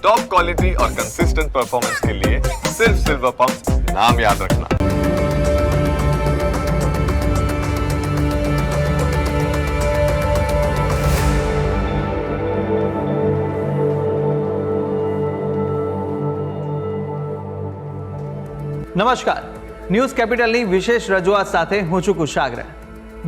Top quality और consistent performance के लिए सिर्फ सिल्वर पंप नाम याद रखना। નમસ્કાર, ન્યૂઝ કેપિટલની વિશેષ રજૂઆત સાથે હું છું કુશાગ્ર।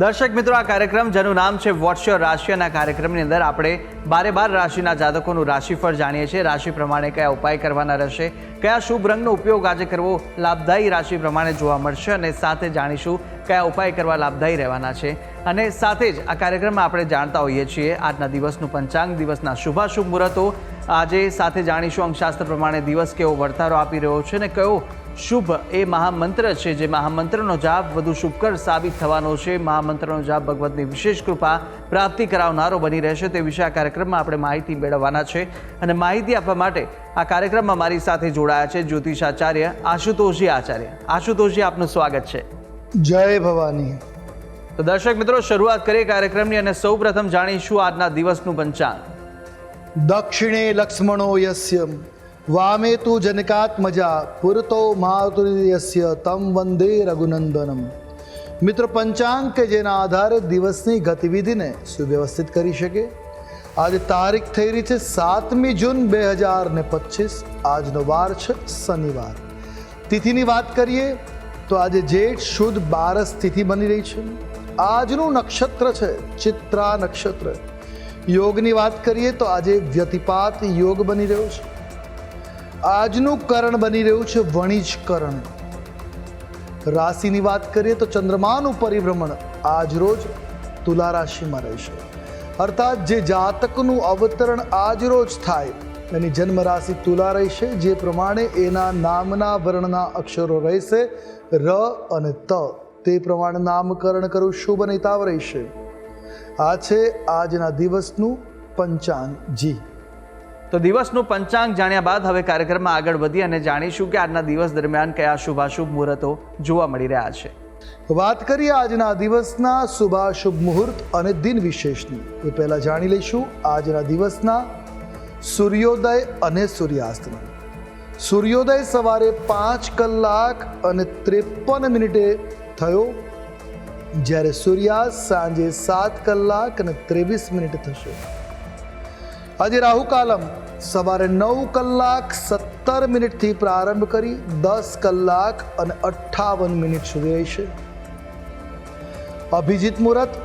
દર્શક મિત્રો, આ કાર્યક્રમ જેનું નામ છે વોટ્સ યોર રાશિ, અને આ કાર્યક્રમની અંદર આપણે 12 રાશિના જાતકોનું રાશિફળ જાણીએ છીએ। રાશિ પ્રમાણે કયા ઉપાય કરવાના રહેશે, કયા શુભ રંગનો ઉપયોગ આજે કરવો લાભદાયી રાશિ પ્રમાણે જોવા મળશે, અને સાથે જાણીશું કયા ઉપાય કરવા લાભદાયી રહેવાના છે। અને સાથે જ આ કાર્યક્રમમાં આપણે જાણતા હોઈએ છીએ આજના દિવસનું પંચાંગ, દિવસના શુભાશુભ મુહૂર્તો આજે સાથે જાણીશું। અંકશાસ્ત્ર પ્રમાણે દિવસ કેવો વર્તારો આપી રહ્યો છે અને કયો શુભ એ મહામંત્ર છે જે મહામંત્રનો જાપ વધુ શુભકર સાબિત થવાનો છે। મહામંત્રનો જાપ ભગવતની વિશેષ કૃપા પ્રાપ્તિ કરાવનારો બની રહેશે તે વિશે આ કાર્યક્રમમાં આપણે માહિતી મેળવવાના છે। અને માહિતી આપવા માટે આ કાર્યક્રમમાં મારી સાથે જોડાયા છે જ્યોતિષાચાર્ય આશુતોષજી આચાર્ય। આશુતોષજી, આપનું સ્વાગત છે। જય ભવાની। તો દર્શક મિત્રો, શરૂઆત કરીએ કાર્યક્રમની અને સૌ પ્રથમ જાણીશું આજના દિવસનું પંચાંગ। દક્ષિણે લક્ષ્મણો યસ્ય વામે તુ જનકાત્મજા પુરતો માતુર્યસ્ય તમ વંદે રઘુનંદનમ। મિત્ર, પંચાંગ કે જેના આધારે દિવસની ગતિવિધિને સુવ્યવસ્થિત કરી શકે। આજે તારીખ થઈ રહી છે 7મી જૂન 2025। આજનો વાર છે શનિવાર। તિથિની વાત કરીએ તો આજે જેઠ શુદ્ધ 12 તિથિ બની રહી છે। આજનું નક્ષત્ર છે ચિત્રા નક્ષત્ર। યોગની વાત કરીએ તો આજે વ્યતિપાત યોગ બની રહ્યો છે। આજનું કરણ બની રહ્યું છે વણિજ કરણ। રાશિની વાત કરીએ તો ચંદ્રમાનું પરિભ્રમણ આજ રોજ તુલા રાશિમાં રહેશે, અર્થાત જે જાતકનું અવતરણ આજ રોજ થાય એની જન્મ રાશિ તુલા રહેશે, જે પ્રમાણે એના નામના વર્ણના અક્ષરો રહેશે ર અને ત, તે પ્રમાણે નામકરણ કરવું શુભ અને હિતાવ રહેશે। આ છે આજના દિવસનું પંચાંગ। જી, તો દિવસનું પંચાંગ જાણ્યા બાદ હવે કાર્યક્રમમાં આગળ વધી અને જાણીશું કે આજના દિવસ દરમિયાન કયા શુભાશુભ મુહૂર્તો જોવા મળી રહ્યા છે। વાત કરીએ આજના દિવસના શુભાશુભ મુહૂર્ત અને દિન વિશેષની। એ પહેલા જાણી લઈશું આજના દિવસના સૂર્યોદય અને સૂર્યાસ્તની। સૂર્યોદય સવારે 5 કલાક અને 53 થયો, જ્યારે સૂર્યાસ્ત સાંજે 7 કલાક અને 23 થશે। આજે રાહુકાલમ સવારે 9 કલાક 17 થી પ્રારંભ કરી 10 કલાક અને 58 સુધી રહેશે। અભિજીત મુહૂર્ત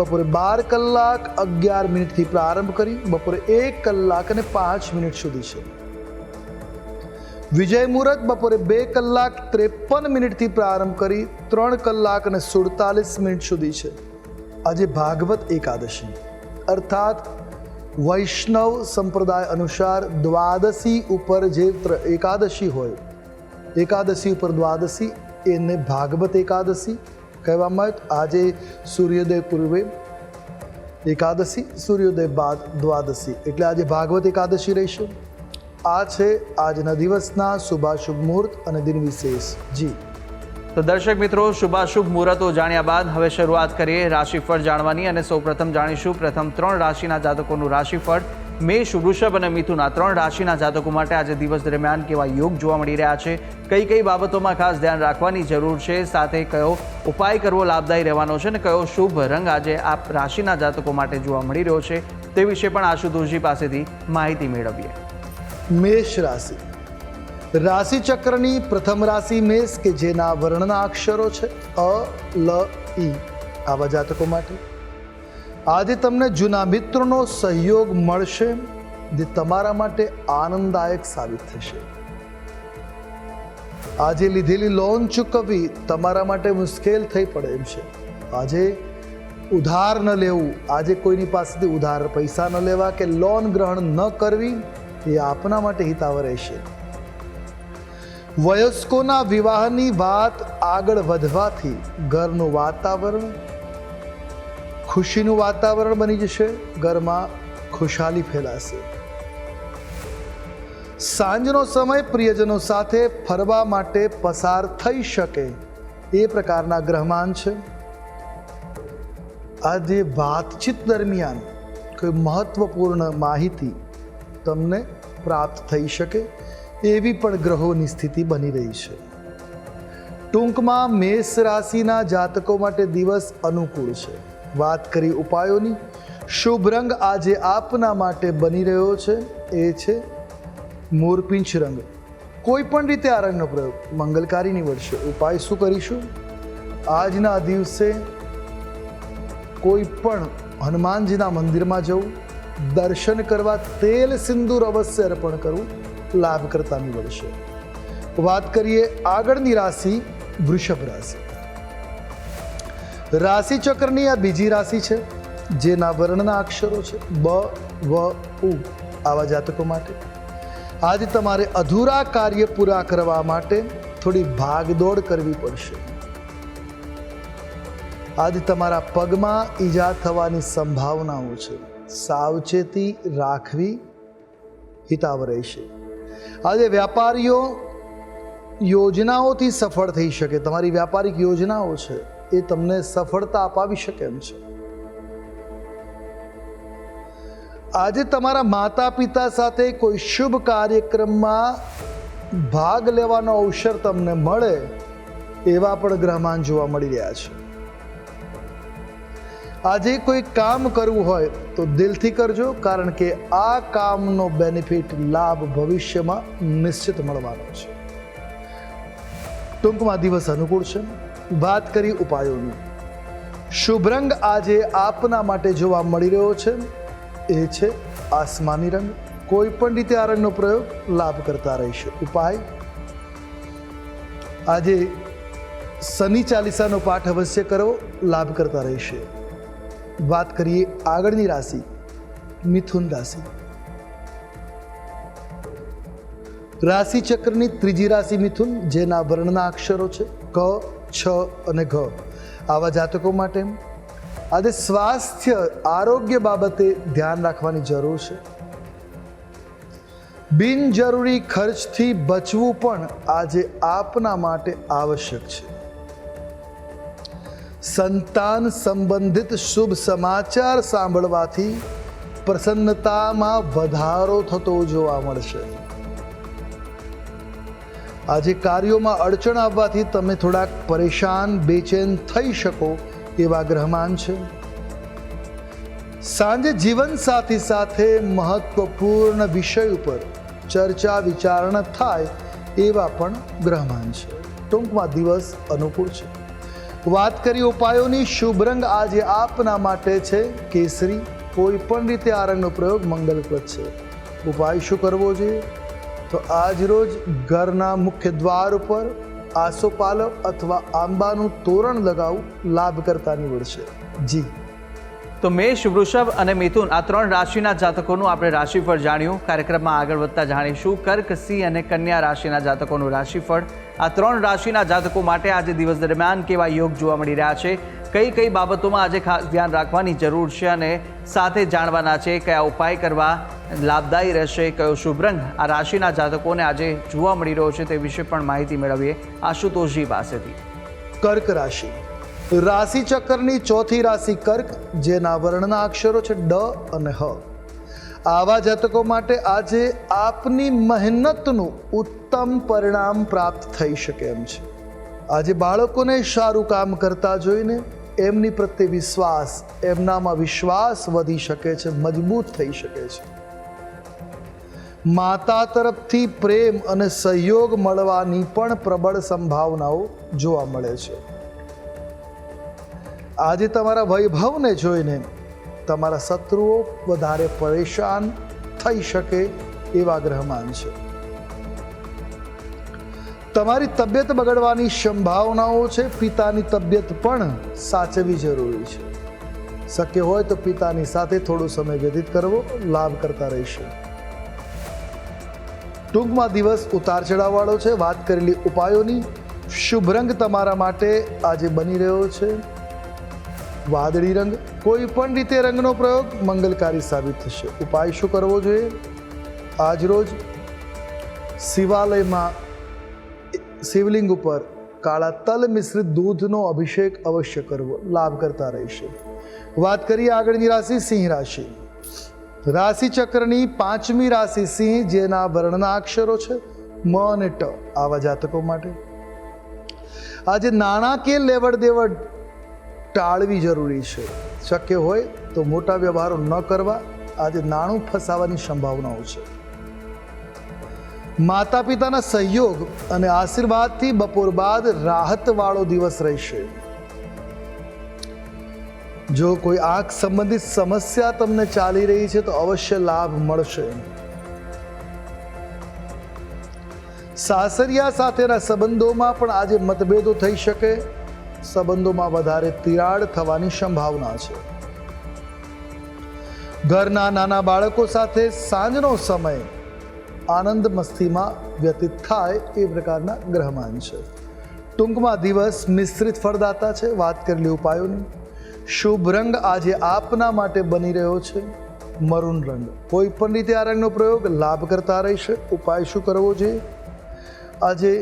બપોરે 12 કલાક 11 થી પ્રારંભ કરી બપોરે 1 કલાક અને 5 સુધી છે। વિજય મુહૂર્ત બપોરે 2 કલાક 53 થી પ્રારંભ કરી 3 કલાક અને 47 સુધી છે। આજે ભાગવત એકાદશી, અર્થાત વૈષ્ણવ સંપ્રદાય અનુસાર દ્વાદશી ઉપર જે એકાદશી હોય, એકાદશી ઉપર દ્વાદશી, એને ભાગવત એકાદશી કહેવામાં આવે। આજે સૂર્યોદય પૂર્વે એકાદશી, સૂર્યોદય બાદ દ્વાદશી, એટલે આજે ભાગવત એકાદશી રહેશે। આ છે આજના દિવસના શુભાશુભ મુહૂર્ત અને દિન વિશેષ। જી, તો દર્શક મિત્રો, શુભાશુભ મુહૂર્તો જાણ્યા બાદ હવે શરૂઆત કરીએ રાશિફળ જાણવાની, અને સૌપ્રથમ જાણીશું પ્રથમ 3 રાશિના જાતકોનું રાશિફળ। મેષ, વૃષભ અને મિથુન, આ 3 રાશિના જાતકો માટે આજે દિવસ દરમિયાન કેવા યોગ જોવા મળી રહ્યા છે, કઈ બાબતોમાં ખાસ ધ્યાન રાખવાની જરૂર છે, સાથે કયો ઉપાય કરવો લાભદાયી રહેવાનો છે, અને કયો શુભ રંગ આજે આ રાશિના જાતકો માટે જોવા મળી રહ્યો છે તે વિશે પણ આશુતોષજી પાસેથી માહિતી મેળવીએ। મેષ રાશિ। રાશિ ચક્રની પ્રથમ રાશિ મેષ કે જેના વર્ણના અક્ષરો છે અ, લ, ઈ, આવા જાતકો માટે આજે તમને જૂના મિત્રોનો સહયોગ મળશે, જે તમારા માટે આનંદદાયક સાબિત થશે। આજે લીધેલી લોન ચૂકવવી તમારા માટે મુશ્કેલ થઈ પડે એમ છે। આજે ઉધાર ન લેવું, આજે કોઈની પાસેથી ઉધાર પૈસા ન લેવા કે લોન ગ્રહણ ન કરવી એ આપના માટે હિતાવ રહેશે। વયસ્કોના વિવાહની વાત આગળ વધવાથી ઘરનું વાતાવરણ ખુશીનું વાતાવરણ બની જશે, ઘરમાં ખુશાલી ફેલાશે। સાંજનો સમય પ્રિયજનો સાથે ફરવા માટે પસાર થઈ શકે એ પ્રકારના ગ્રહમાન છે। આજે વાતચીત દરમિયાન કોઈ મહત્વપૂર્ણ માહિતી તમને પ્રાપ્ત થઈ શકે એવી પણ ગ્રહોની સ્થિતિ બની રહી છે. ટૂંકમાં મેષ રાશિના જાતકો માટે દિવસ અનુકૂળ છે. વાત કરી ઉપાયોની. શુભ રંગ આજે આપના માટે બની રહ્યો છે એ છે મોરપીંછ રંગ. કોઈ પણ રીતે આ રંગનો પ્રયોગ મંગલકારી નીવડશે. ઉપાય શું કરીશું? આજના દિવસે કોઈ પણ હનુમાનજીના મંદિરમાં જવું, દર્શન કરવા, તેલ સિંદૂર અવશ્ય અર્પણ કરવું લાભ કરતા નીવડશે. વાત કરીએ આગળની રાશિ વૃષભ રાશિ. રાશિ ચક્રની આ બીજી રાશિ છે જેના વર્ણના અક્ષરો છે બ, વ, ઉ. આવા જાતકો માટે આજે તમારે અધૂરા કાર્ય પૂરા કરવા માટે થોડી ભાગદોડ કરવી પડશે. આજે તમારા પગમાં ઈજા થવાની સંભાવનાઓ છે. સાવચેતી રાખવી હિતાવ રહેશે. આજે વ્યાપારીઓ યોજનાઓથી સફળ થઈ શકે. તમારી વ્યાપારિક યોજનાઓ છે એ તમને સફળતા અપાવી શકે એમ છે. આજે તમારા માતા પિતા સાથે કોઈ શુભ કાર્યક્રમમાં ભાગ લેવાનો અવસર તમને મળે એવા પણ ગ્રહમાન જોવા મળી રહ્યા છે. આજે કોઈ કામ કરવું હોય તો દિલથી કરજો, કારણ કે આ કામનો બેનિફિટ લાભ ભવિષ્યમાં નિશ્ચિત મળવાનો છે. ટૂંકમાં દિવસ અનુકૂળ છે. વાત કરી ઉપાયોની. શુભ રંગ આજે આપના માટે જોવા મળી રહ્યો છે એ છે આસમાની રંગ. કોઈ પણ રીતે આ રંગનો પ્રયોગ લાભ કરતા રહેશે. ઉપાય આજે શનિ ચાલીસાનો પાઠ અવશ્ય કરો, લાભ કરતા રહેશે. વાત કરીએ આગળની રાશિ મિથુન રાશિ. રાશિ ચક્રની ત્રીજી રાશિ મિથુન, જેના વર્ણના અક્ષરો છે ક, છ અને ઘ. આવા જાતકો માટે આજે સ્વાસ્થ્ય આરોગ્ય બાબતે ધ્યાન રાખવાની જરૂર છે. બિનજરૂરી ખર્ચથી બચવું પણ આજે આપના માટે આવશ્યક છે. સંતાન સંબંધિત શુભ સમાચાર સાંભળવાથી પ્રસન્નતામાં વધારો થતો જોવા મળશે. આજે કાર્યોમાં અડચણ આવવાથી તમે થોડાક પરેશાન બેચેન થઈ શકો એવા ગ્રહમાન છે. સાંજે જીવનસાથી સાથે મહત્વપૂર્ણ વિષય ઉપર ચર્ચા વિચારણા થાય એવા પણ ગ્રહમાન છે. ટૂંકમાં દિવસ અનુકૂળ છે. વાત કરી ઉપાયોની. શુભ રંગ આજે આપના માટે છે કેસરી. કોઈ પણ રીતે આ રંગનો પ્રયોગ મંગલપ્રદ છે. ઉપાય શું કરવો જોઈએ? તો આજ રોજ ઘરના મુખ્ય દ્વાર ઉપર આસોપાલવ અથવા આંબાનું તોરણ લગાવવું લાભ કરતા નીવડશે. જી તો મેષ, વૃષભ અને મિથુન આ ત્રણ રાશિના જાતકોનું આપણે રાશિફળ જાણ્યું. કાર્યક્રમમાં આગળ વધતા જાણીશું કર્ક, સિંહ અને કન્યા રાશિના જાતકોનું રાશિફળ. આ ત્રણ રાશિના જાતકો માટે આજે દિવસ દરમિયાન કેવા યોગ જોવા મળી રહ્યા છે, કઈ કઈ બાબતોમાં આજે ખાસ ધ્યાન રાખવાની જરૂર છે અને સાથે જાણવાના છે કયા ઉપાય કરવા લાભદાયી રહેશે, કયો શુભ રંગ આ રાશિના જાતકોને આજે જોવા મળી રહ્યો છે તે વિશે પણ માહિતી મેળવીએ આશુતોષજી પાસેથી. કર્ક રાશિ. રાશિ ચક્રની ચોથી રાશિ કર્ક, જેના વર્ણના અક્ષરો છે ડ અને હ. આવા જાતકો માટે આજે આપની મહેનતનું ઉત્તમ પરિણામ પ્રાપ્ત થઈ શકે એમ છે. આજે બાળકોને સારું કામ કરતા જોઈને એમની પ્રત્યે વિશ્વાસ, એમનામાં વિશ્વાસ વધી શકે છે, મજબૂત થઈ શકે છે. માતા તરફથી પ્રેમ અને સહયોગ મળવાની પણ પ્રબળ સંભાવનાઓ જોવા મળે છે. આજે તમારા વૈભવને જોઈને તમારા શત્રુઓ વધારે પરેશાન થઈ શકે એવા ગ્રહમાન છે. તમારી તબિયત બગડવાની સંભાવનાઓ છે. પિતાની તબિયત પણ સાચવવી જરૂરી છે. શક્ય હોય તો પિતાની સાથે થોડો સમય વ્યતીત કરવો લાભ કરતા રહેશે. ટૂંકમાં દિવસ ઉતાર ચઢાવવાળો છે. વાત કરેલી ઉપાયોની. શુભ રંગ તમારા માટે આજે બની રહ્યો છે વાદળી રંગ. કોઈ પણ રીતે રંગનો પ્રયોગ મંગલકારી સાબિત થશે. ઉપાય શું કરવો જોઈએ? આજ રોજ શિવાલયમાં શિવલિંગ ઉપર કાળા તલ મિશ્રિત દૂધનો અભિષેક અવશ્ય કરવો લાભ કરતા રહેશે. વાત કરીએ આગળની રાશિ સિંહ રાશિ. રાશિ ચક્રની પાંચમી રાશિ સિંહ, જેના વર્ણના અક્ષરો છે મ અને ટ. આવા જાતકો માટે આજે નાણાકીય લેવડ દેવડ ટાળવી જરૂરી છે. શક્ય હોય તો મોટા વ્યવહારો ન કરવા. આજે નાણું ફસાવાની સંભાવનાઓ છે. માતા પિતાના સહયોગ અને આશીર્વાદથી બપોર બાદ રાહતવાળો દિવસ રહેશે. જો કોઈ આંખ સંબંધિત સમસ્યા તમને ચાલી રહી છે તો અવશ્ય લાભ મળશે. સાસરિયા સાથેના સંબંધોમાં પણ આજે મતભેદો થઈ શકે. સંબંધોમાં વધારે તિરાડ થવાની સંભાવના છે. ઘરના નાના બાળકો સાથે સાંજનો સમય આનંદ મસ્તીમાં વ્યતીત થાય એ પ્રકારના ગ્રહમાન છે. ટૂંકમાં દિવસ મિશ્રિત ફળદાતા છે. વાત કરેલી ઉપાયોની. શુભ રંગ આજે આપના માટે બની રહ્યો છે મરૂન રંગ. કોઈ પણ રીતે આ રંગનો પ્રયોગ લાભ કરતા રહેશે. ઉપાય શું કરવો જોઈએ? આજે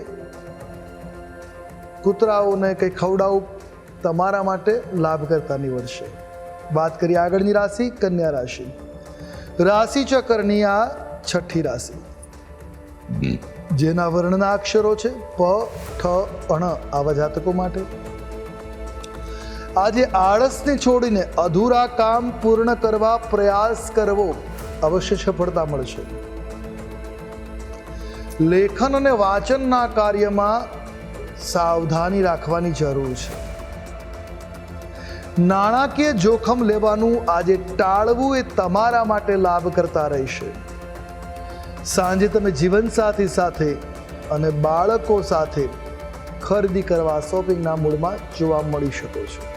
કૂતરાઓને કંઈ ખવડાવવું તમારા માટે લાભ કરતા નીવડશે. વાત કરીએ આગળની રાશિ કન્યા રાશિ. રાશિ ચક્રની આ છઠ્ઠી રાશિ, જેના વર્ણના અક્ષરો છે પ, ઠ, અણ. આવા જાતકો માટે આજે આળસને છોડીને અધૂરા કામ પૂર્ણ કરવા પ્રયાસ કરવો. અવશ્ય સફળતા મળશે. લેખન અને વાંચનના કાર્યમાં સાવધાની રાખવાની જરૂર છે. નાણાકીય જોખમ લેવાનું આજે ટાળવું એ તમારા માટે લાભ કરતા રહેશે. સાંજે તમે જીવનસાથી સાથે અને બાળકો સાથે ખરીદી કરવા શોપિંગના મૂડમાં જોવા મળી શકો છો.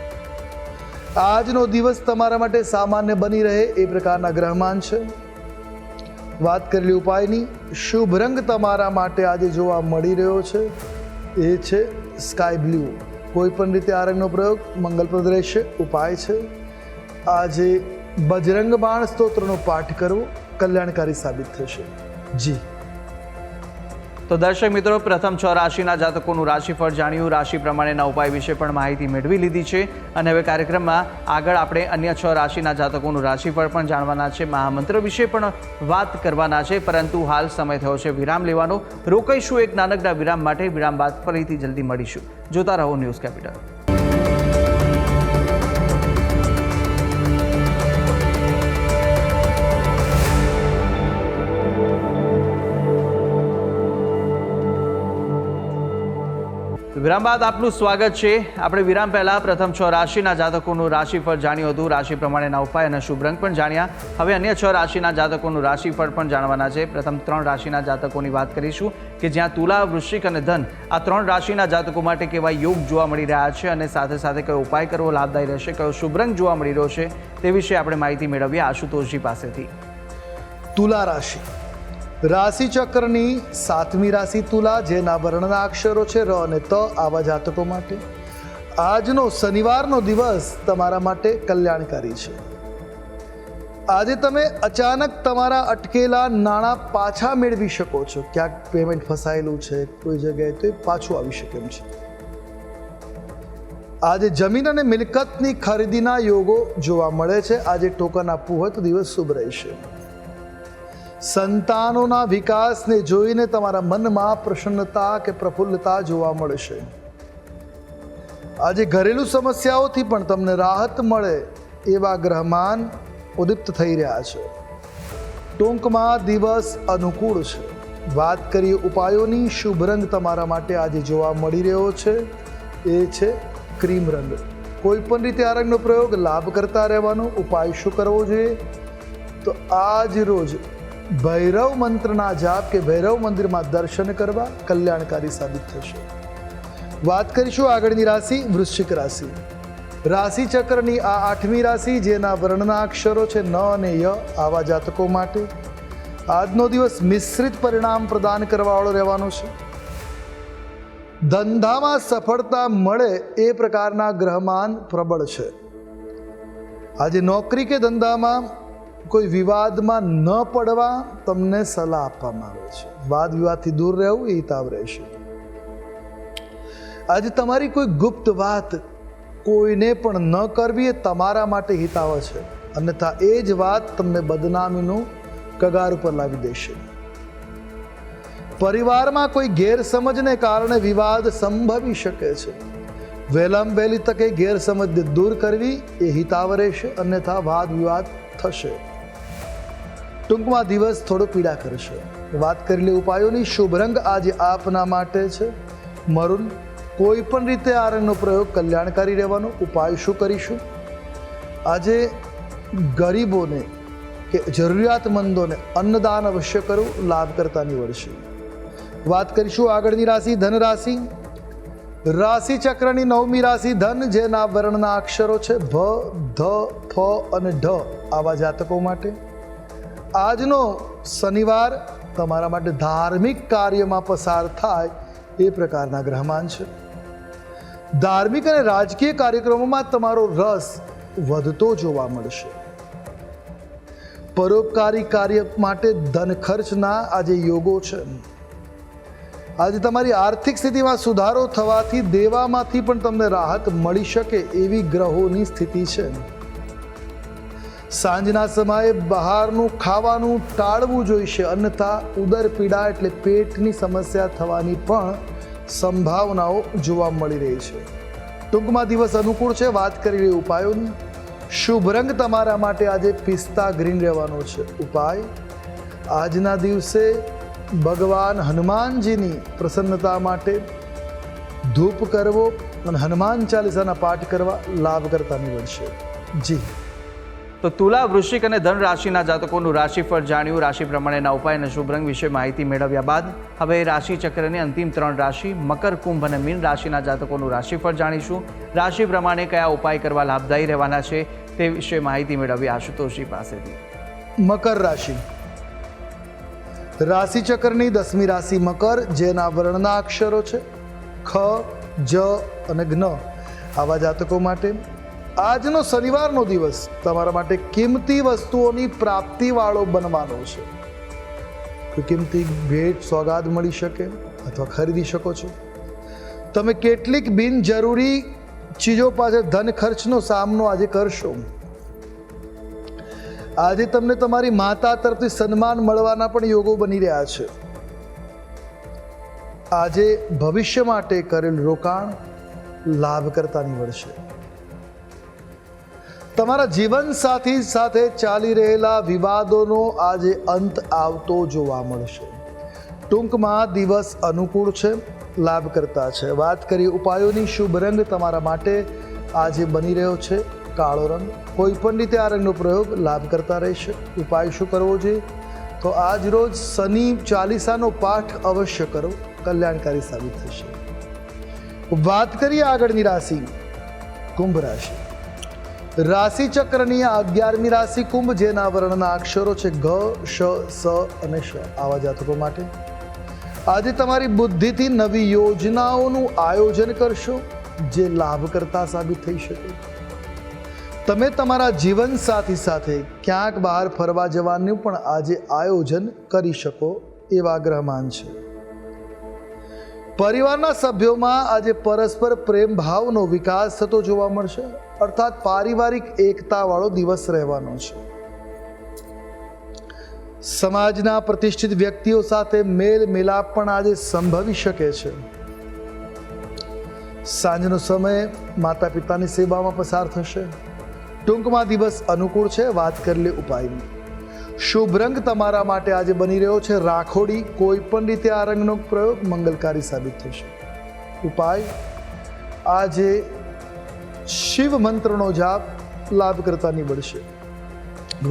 આજનો દિવસ તમારા માટે સામાન્ય બની રહે એ પ્રકારના ગ્રહમાન છે. વાત કરેલી ઉપાયની. શુભ રંગ તમારા માટે આજે જોવા મળી રહ્યો છે એ છે સ્કાય બ્લુ. કોઈ પણ રીતે આ રંગનો પ્રયોગ મંગલપ્રદ રહેશે. ઉપાય છે આજે બજરંગ બાણ સ્તોત્રનો પાઠ કરવો કલ્યાણકારી સાબિત થશે. જી તો દર્શક મિત્રો, પ્રથમ 6 રાશિના જાતકોનું રાશિફળ જાણ્યું. રાશિ પ્રમાણેના ઉપાય વિશે પણ માહિતી મેળવી લીધી છે. અને હવે કાર્યક્રમમાં આગળ આપણે અન્ય 6 રાશિના જાતકોનું રાશિફળ પણ જાણવાના છે. મહામંત્ર વિશે પણ વાત કરવાના છે. પરંતુ હાલ સમય થયો છે વિરામ લેવાનો. રોકાઈશું એક નાનકડા વિરામ માટે. વિરામ બાદ ફરીથી જલ્દી મળીશું. જોતા રહો ન્યૂઝ કેપિટલ. વિરામ બાદ આપનું સ્વાગત છે. આપણે વિરામ પહેલા પ્રથમ 6 રાશિના જાતકોનું રાશિફળ જાણ્યું હતું. રાશિ પ્રમાણેના ઉપાય અને શુભ રંગ પણ જાણ્યા. હવે અન્ય 6 રાશિના જાતકોનું રાશિફળ પણ જાણવાના છે. પ્રથમ 3 રાશિના જાતકોની વાત કરીશું કે જ્યાં તુલા, વૃશ્ચિક અને ધન આ 3 રાશિના જાતકો માટે કેવા યોગ જોવા મળી રહ્યા છે અને સાથે સાથે કયો ઉપાય કરવો લાભદાયી રહેશે, કયો શુભ રંગ જોવા મળી રહ્યો છે તે વિશે આપણે માહિતી મેળવીએ આશુતોષજી પાસેથી. તુલા રાશિ. રાશિ ચક્રની 7મી રાશિ તુલા, જેના વર્ણના અક્ષરો છે ર અને ત. આવા જાતકો માટે આજનો શનિવારનો દિવસ તમારા માટે કલ્યાણકારી છે. આજે તમે અચાનક તમારા અટકેલા નાણાં પાછા મેળવી શકો છો. ક્યાંક પેમેન્ટ ફસાયેલું છે કોઈ જગ્યાએ તો એ પાછું આવી શકે એમ છે. આજે જમીન અને મિલકતની ખરીદીના યોગો જોવા મળે છે. આજે ટોકન આપવું હોય તો દિવસ શુભ રહેશે. સંતાનોના વિકાસને જોઈને તમારા મનમાં પ્રસન્નતા કે પ્રફુલ્લતા જોવા મળશે. આજે ઘરેલું સમસ્યાઓથી પણ તમને રાહત મળે એવા ગ્રહમાન ઉદીપ્ત થઈ રહ્યા છે. ટૂંકમાં દિવસ અનુકૂળ છે. વાત કરીએ ઉપાયોની. શુભ રંગ તમારા માટે આજે જોવા મળી રહ્યો છે એ છે ક્રીમ રંગ. કોઈ પણ રીતે આ રંગનો પ્રયોગ લાભ કરતા રહેવાનો. ઉપાય શું કરવો જોઈએ? તો આજ રોજ ભૈરવ મંત્રના જાપ કે ભૈરવ મંદિરમાં દર્શન કરવા કલ્યાણકારી સાબિત થશે. વાત કરીશું આગળની રાશિ વૃશ્ચિક રાશિ. રાશિ ચક્રની આ 8મી રાશિ, જેના વર્ણના અક્ષરો છે ન અને ય. આવા જાતકો માટે આજનો દિવસ મિશ્રિત પરિણામ પ્રદાન કરવાવાળો રહેવાનો છે. ધંધામાં સફળતા મળે એ પ્રકારના ગ્રહમાન પ્રબળ છે. આજે નોકરી કે ધંધામાં કોઈ વિવાદમાં ન પડવા તમને સલાહ આપવામાં આવે છે. વાદ વિવાદથી દૂર રહેવું એ હિતાવ રહેશે. આજે તમારી કોઈ ગુપ્ત વાત કોઈને પણ ન કરવી એ તમારા માટે હિતાવ છે. અન્યથા એ જ વાત તમને બદનામીનું કગાર ઉપર લાવી દેશે. પરિવારમાં કોઈ ગેરસમજને કારણે વિવાદ સંભવી શકે છે. વહેલામાં વહેલી તકે ગેરસમજને દૂર કરવી એ હિતાવ રહેશે, અન્યથા વાદ વિવાદ થશે. ટૂંકમાં દિવસ થોડો પીડા કરશે. વાત કરી લે ઉપાયોની. શુભ રંગ આજે આપના માટે છે મરૂન. કોઈ પણ રીતે આ રંગનો પ્રયોગ કલ્યાણકારી રહેવાનો. ઉપાય શું કરીશું? આજે ગરીબોને કે જરૂરિયાતમંદોને અન્નદાન અવશ્ય કરવું લાભકર્તા નીવડશે. વાત કરીશું આગળની રાશિ ધન રાશિ. રાશિ ચક્રની 9મી રાશિ ધન, જેના વર્ણના અક્ષરો છે ભ, ધ, ફ અને ઢ. આવા જાતકો માટે આજનો શનિવાર તમારા માટે ધાર્મિક કાર્યમાં પસાર થાય એ પ્રકારના ગ્રહમાન છે. ધાર્મિક અને રાજકીય કાર્યક્રમોમાં તમારો રસ વધતો જોવા મળશે. પરોપકારી કાર્ય માટે ધન ખર્ચના આજે યોગો છે. આજે તમારી આર્થિક સ્થિતિમાં સુધારો થવાથી દેવામાંથી પણ તમને રાહત મળી શકે એવી ગ્રહોની સ્થિતિ છે. સાંજના સમયે બહારનું ખાવાનું ટાળવું જોઈશે, અન્યથા ઉદર પીડા એટલે પેટની સમસ્યા થવાની પણ સંભાવનાઓ જોવા મળી રહી છે. ટૂંકમાં દિવસ અનુકૂળ છે. વાત કરી રહી ઉપાયોની. શુભ રંગ તમારા માટે આજે પિસ્તા ગ્રીન રહેવાનો છે. ઉપાય આજના દિવસે ભગવાન હનુમાનજીની પ્રસન્નતા માટે ધૂપ કરવો અને હનુમાન ચાલીસાના પાઠ કરવા લાભકર્તા નીવડશે. જી. તો તુલા, વૃશ્ચિક અને ધન રાશિના જાતકોનું રાશિફળ જાણ્યું. રાશિ પ્રમાણેના ઉપાય અને શુભ રંગ વિશે માહિતી મેળવ્યા બાદ હવે રાશિ ચક્રની અંતિમ 3 રાશિ મકર, કુંભ અને મીન રાશિના જાતકોનું રાશિફળ જાણીશું. રાશિ પ્રમાણે કયા ઉપાય કરવા લાભદાયી રહેવાના છે તે વિશે માહિતી મેળવી આશુતોષજી પાસેથી. મકર રાશિ. રાશિ ચક્રની 10મી રાશિ મકર, જેના વર્ણના અક્ષરો છે ખ, જ અને જ્ઞ. આવા જાતકો માટે આજનો શનિવારનો દિવસ તમારા માટે કિંમતી વસ્તુઓની પ્રાપ્તિવાળો બનવાનો છે. કોઈ કિંમતી ભેટ સોગાદ મળી શકે અથવા ખરીદી શકો છો. તમે કેટલીક બિનજરૂરી ચીજો પાછળ ધન ખર્ચનો સામનો આજે કરશો. આજે તમને તમારી માતા તરફથી સન્માન મળવાના પણ યોગો બની રહ્યા છે. આજે ભવિષ્ય માટે કરેલ રોકાણ લાભકર્તા નીવડશે. તમારા જીવનસાથી સાથે ચાલી રહેલા વિવાદોનો આજે અંત આવતો જોવા મળશે. ટૂંકમાં દિવસ અનુકૂળ છે, લાભકર્તા છે. વાત કરીએ ઉપાયોની. શુભ રંગ તમારા માટે આજે બની રહ્યો છે કાળો રંગ. કોઈ પણ રીતે આ રંગનો પ્રયોગ લાભકર્તા રહેશે. ઉપાય શું કરવો જોઈએ? તો આજ રોજ શનિ ચાલીસાનો પાઠ અવશ્ય કરો, કલ્યાણકારી સાબિત થશે. વાત કરીએ આગળની રાશિ કુંભ રાશિ. રાશિ ચક્રની 11મી રાશિ કુંભ, જેના વર્ણના અક્ષરો છે ઘ, શ, સ અને શ. આવા જાતકો માટે આજે તમારી બુદ્ધિથી નવી યોજનાઓનું આયોજન કરશો, જે લાભકર્તા સાબિત થઈ શકે. તમે તમારા જીવનસાથી સાથે ક્યાંક બહાર ફરવા જવાનું પણ આજે આયોજન કરી શકો એવા ગ્રહમાન છે. પરિવારના સભ્યોમાં આજે પરસ્પર પ્રેમ ભાવનો વિકાસ થતો જોવા મળશે, અર્થાત પારિવારિક એકતાવાળો દિવસ રહેવાનો છે. સમાજના પ્રતિષ્ઠિત વ્યક્તિઓ સાથે મેલ મિલાપ પણ આજે સંભવી શકે છે. સાંજનો સમય માતા પિતાની સેવામાં પસાર થશે. ટૂંકમાં દિવસ અનુકૂળ છે. વાત કરી લે ઉપાયની. શુભ રંગ તમારા માટે આજે બની રહ્યો છે રાખોડી. કોઈ પણ રીતે આ રંગનો પ્રયોગ મંગલકારી સાબિત થશે. ઉપાય આજે શિવ મંત્રનો જાપ લાભકર્તા નીવડશે.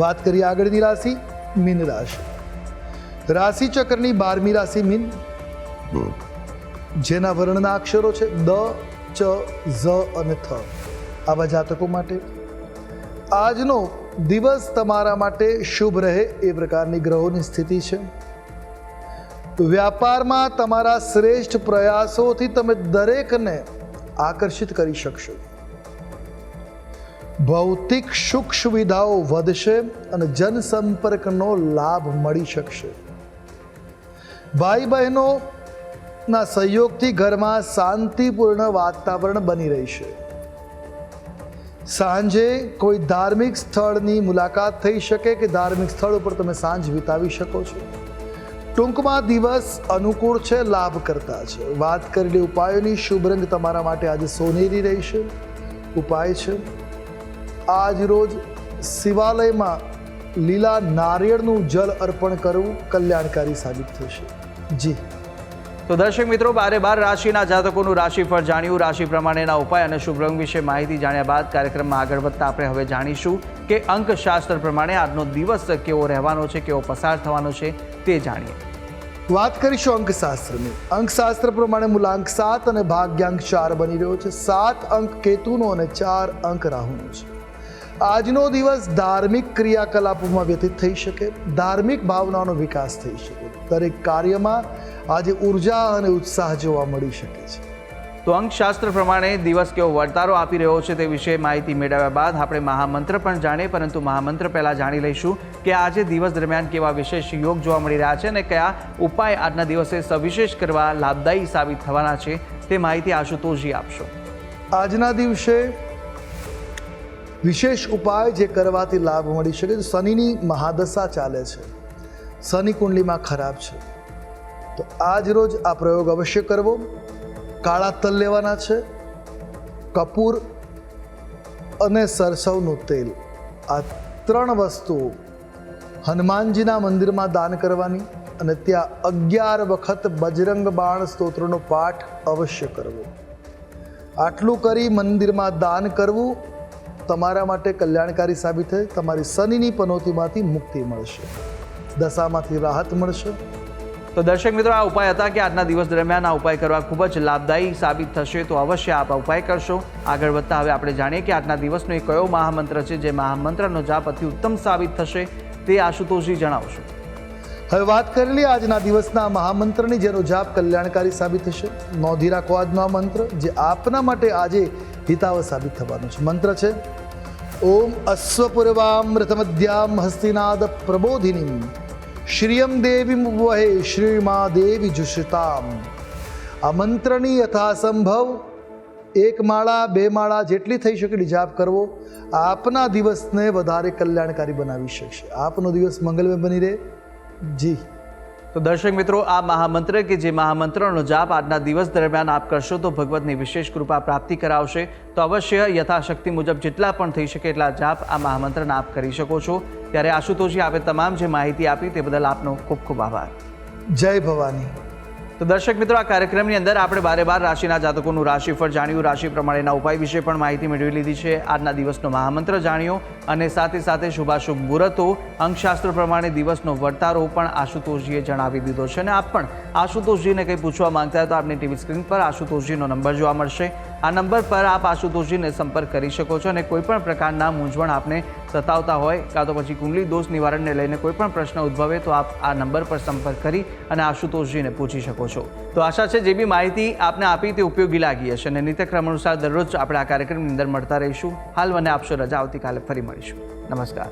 વાત કરીએ આગળની રાશિ મીન રાશિ. રાશિ ચક્રની 12મી રાશિ મીન, જેના વર્ણના અક્ષરો છે દ, ચ, ઝ અને થ. આવા જાતકો માટે આજનો દિવસ તમારા માટે શુભ રહે એ પ્રકારની ગ્રહોની સ્થિતિ છે. વ્યાપારમાં તમારા શ્રેષ્ઠ પ્રયાસોથી તમે દરેકને આકર્ષિત કરી શકશો. ભૌતિક સુખ સુવિધાઓ વધશે અને જનસંપર્કનો લાભ મળી શકશે. ભાઈ બહેનોના સહયોગથી ઘરમાં શાંતિપૂર્ણ વાતાવરણ બની રહેશે. સાંજે કોઈ ધાર્મિક સ્થળની મુલાકાત થઈ શકે કે ધાર્મિક સ્થળ ઉપર તમે સાંજ વિતાવી શકો છો. ટૂંકમાં દિવસ અનુકૂળ છે, લાભ કરતા છે. વાત કરેલી ઉપાયોની શુભ રંગ તમારા માટે આજે સોનેરી રહેશે. ઉપાય છે આજ રોજ શિવાલયમાં લીલા નારિયેળનું જલ અર્પણ કરવું કલ્યાણકારી સાબિત થશે. જી તો દર્શક મિત્રો, 12 રાશિના જાતકોનું રાશિફળ જાણ્યું. રાશિ પ્રમાણેના ઉપાય અને શુભ રંગ વિશે માહિતી જાણ્યા બાદ કાર્યક્રમમાં આગળ વધતા આપણે હવે જાણીશું કે અંકશાસ્ત્ર પ્રમાણે આજનો દિવસ કેવો રહેવાનો છે, કેવો પસાર થવાનો છે તે જાણીએ. વાત કરીશું અંકશાસ્ત્રની. અંકશાસ્ત્ર પ્રમાણે મૂલાંક 7 અને ભાગ્યાંક 4 બની રહ્યો છે. 7 અંક કેતુનો અને 4 અંક રાહુનો છે. આજનો દિવસ ધાર્મિક ક્રિયાકલાપોમાં વ્યતીત થઈ શકે, ધાર્મિક ભાવનાનો વિકાસ થઈ શકે. દરેક કાર્યમાં આજે ઉર્જા અને ઉત્સાહ જોવા મળી શકે છે. તો અંકશાસ્ત્ર પ્રમાણે દિવસ કેવો વર્તારો આપી રહ્યો છે તે વિશે માહિતી મેળવ્યા બાદ આપણે મહામંત્ર પણ જાણીએ, પરંતુ મહામંત્ર પહેલાં જાણી લઈશું કે આજે દિવસ દરમિયાન કેવા વિશેષ યોગ જોવા મળી રહ્યા છે અને કયા ઉપાય આજના દિવસે સવિશેષ કરવા લાભદાયી સાબિત થવાના છે તે માહિતી આશુતોષજી આપશો. આજના દિવસે વિશેષ ઉપાય જે કરવાથી લાભ મળી શકે. શનિની મહાદશા ચાલે છે, શનિ કુંડલીમાં ખરાબ છે, તો આજ રોજ આ પ્રયોગ અવશ્ય કરવો. કાળા તલ લેવાના છે, કપૂર અને સરસવનું તેલ, આ 3 વસ્તુઓ હનુમાનજીના મંદિરમાં દાન કરવાની અને ત્યાં 11 વખત બજરંગ બાણ સ્તોત્રનો પાઠ અવશ્ય કરવો. આટલું કરી મંદિરમાં દાન કરવું તમારા માટે કલ્યાણકારી સાબિત થાય. તમારી શનિની પનોતીમાંથી મુક્તિ મળશે, દશામાંથી રાહત મળશે. તો દર્શક મિત્રો, આ ઉપાય હતા કે આજના દિવસ દરમિયાન આ ઉપાય કરવા ખૂબ જ લાભદાયી સાબિત થશે, તો અવશ્ય આપ આ ઉપાય કરશો. આગળ વધતા હવે આપણે જાણીએ કે આજના દિવસનો એ કયો મહામંત્ર છે જે મહામંત્રનો જાપ અતિ ઉત્તમ સાબિત થશે તે આશુતોષજી જણાવશો. હવે વાત કરેલી આજના દિવસના મહામંત્રની, જેનો જાપ કલ્યાણકારી સાબિત થશે. નોંધી રાખો આજનો આ મંત્ર જે આપના માટે આજે હિતાવ સાબિત થવાનો છે. મંત્ર છે ઓમ અશ્વપૂર્વામૃતમધ્યામ હસ્તિનાદ પ્રબોધિનીમ શ્રિયમ દેવીમ વહે શ્રીમા દેવી જુષતામ. આ મંત્રની યથાસંભવ 1 માળા 2 માળા જેટલી થઈ શકે જાપ કરવો. આપના દિવસને વધારે કલ્યાણકારી બનાવી શકશે. આપનો દિવસ મંગલમય બની રહે. જી તો દર્શક મિત્રો, આ મહામંત્ર કે જે મહામંત્રનો જાપ આજના દિવસ દરમિયાન આપ કરશો તો ભગવતની વિશેષ કૃપા પ્રાપ્તિ કરાવશે. તો અવશ્ય યથાશક્તિ મુજબ જેટલા પણ થઈ શકે એટલા જાપ આ મહામંત્રના આપ કરી શકો છો. ત્યારે આશુતોષજી, આપે તમામ જે માહિતી આપી તે બદલ આપનો ખૂબ ખૂબ આભાર. જય ભવાની. તો દર્શક મિત્રો, આ કાર્યક્રમની અંદર આપણે 12 રાશિના જાતકોનું રાશિફળ જાણ્યું, રાશિ પ્રમાણેના ઉપાય વિશે પણ માહિતી મેળવી લીધી છે, આજના દિવસનો મહામંત્ર જાણ્યો અને સાથે સાથે શુભાશુભ મુહૂર્તો, અંકશાસ્ત્ર પ્રમાણે દિવસનો વર્તારો પણ આશુતોષજીએ જણાવી દીધો છે. અને આપ પણ આશુતોષજીને કંઈ પૂછવા માંગતા હોય તો આપની ટીવી સ્ક્રીન પર આશુતોષજીનો નંબર જોવા મળશે. આ નંબર પર આપ આશુતોષજીને સંપર્ક કરી શકો છો અને કોઈપણ પ્રકારના મૂંઝવણ આપને સતાવતા હોય કાં તો પછી કુંડલી દોષ નિવારણને લઈને કોઈ પણ પ્રશ્ન ઉદ્ભવે તો આપ આ નંબર પર સંપર્ક કરી અને આશુતોષજીને પૂછી શકો છો. તો આશા છે જે બી માહિતી આપને આપી તે ઉપયોગી લાગી હશે અને નિત્યક્રમ અનુસાર દરરોજ આપણે આ કાર્યક્રમની અંદર મળતા રહીશું. હાલ મને આપશો રજા, આવતીકાલે ફરી મળીશું. નમસ્કાર.